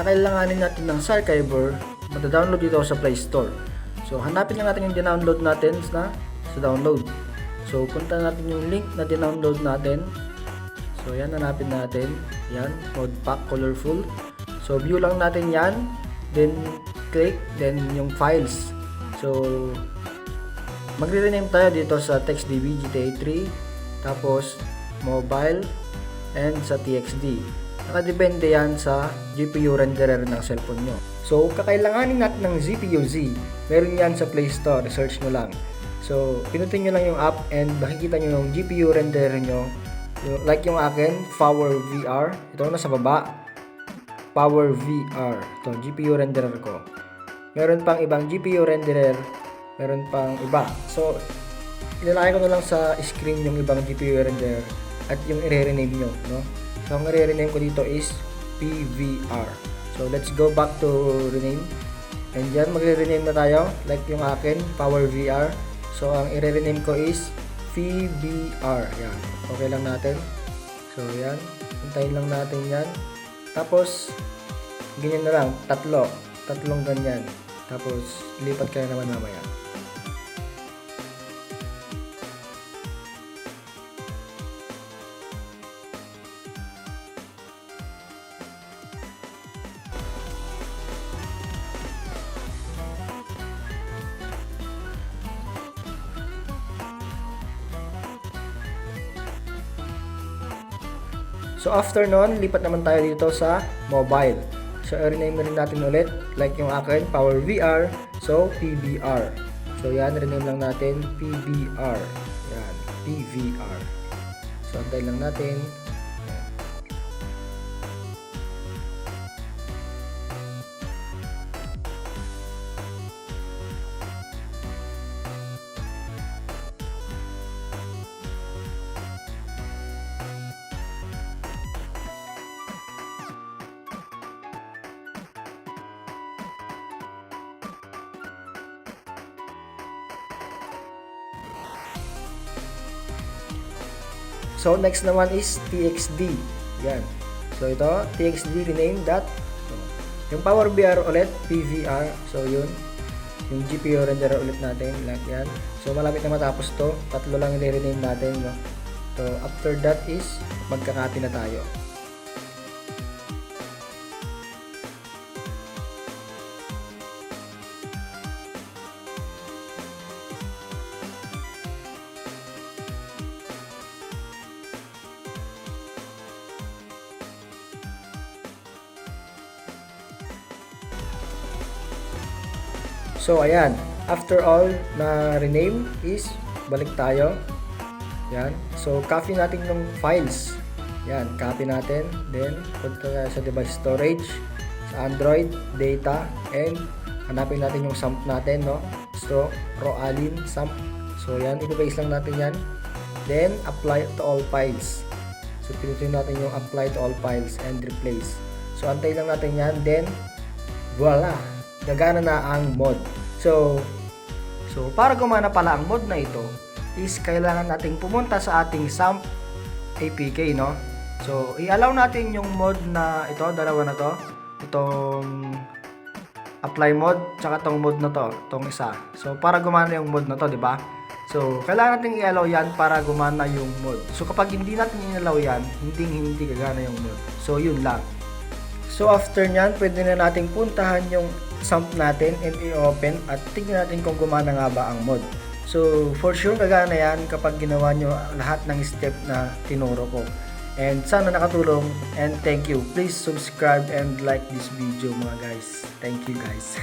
kakailanganin natin ng Sarchiver, mata-download dito sa Play Store. So hanapin lang natin yung dinownload natin sa download. So punta natin yung link na dinownload natin. So yan, hanapin natin. Yan, Modpack Colorful. So view lang natin yan. Then click, then yung files. So magre-rename tayo dito sa TextDB GTA 3, tapos mobile, and sa TXD. Nakadepende yan sa GPU renderer ng cellphone nyo. So, kakailanganin natin ng ZPU-Z. Meron yan sa Play Store. Search nyo lang. So, pinutin nyo lang yung app and makikita nyo yung GPU renderer nyo. Like yung akin, Power VR. Ito na sa baba. Power VR. Ito, GPU renderer ko. Meron pang ibang GPU renderer. Meron pang iba. So, ilalagay ko na lang sa screen yung ibang GPU renderer at yung i-rename nyo, no? So, ang i-rename ko dito is PVR. So, let's go back to rename. And dyan, magre-rename na tayo. Like yung akin, Power VR. So, ang i-rename ko is VBR. Yan. Okay lang natin. So, yan. Hintayin lang natin yan. Tapos, ganyan na lang. Tatlong ganyan. Tapos, lipat kayo naman mamaya. So after nun, lipat naman tayo dito sa mobile. So i-rename na rin natin ulit, like yung akin, Power VR, so PBR. So yan, rename lang natin PBR. Yan, PVR. So antayin lang natin. So next naman is TXD. Yan. So ito, TXD rename that. So, yung Power VR ulit, PVR. So yun. Yung GPU renderer ulit natin. Like yan. So malapit na matapos to. Tatlo lang i-rename natin. No? So after that is magkakopy na tayo. So ayan, after all na rename is balik tayo. Yan. So copy natin ng files. Yan, copy natin. Then punta tayo sa device storage, sa Android, data, and hanapin natin yung sump natin, no? So Roalin sump. So yan, i-paste lang natin yan. Then apply to all files. So pinutin natin yung apply to all files and replace. So antay lang natin yan. Then voila, gagana na ang mod. So para gumana pala ang mod na ito is kailangan nating pumunta sa ating SAMP APK, no? So i-allow natin yung mod na ito, dalawa na to. Itong apply mod tsaka tong mod na to, tong isa. So para gumana yung mod na to, di ba? So kailangan nating i-allow yan para gumana yung mod. So kapag hindi natin i-allow yan, hindi gagana yung mod. So yun lang. So after nyan, pwede na nating puntahan yung SAMP natin and i-open at tingnan natin kung gumana nga ba ang mod. So for sure gagana yan kapag ginawa nyo lahat ng step na tinuro ko. And sana nakatulong and thank you. Please subscribe and like this video mga guys. Thank you guys.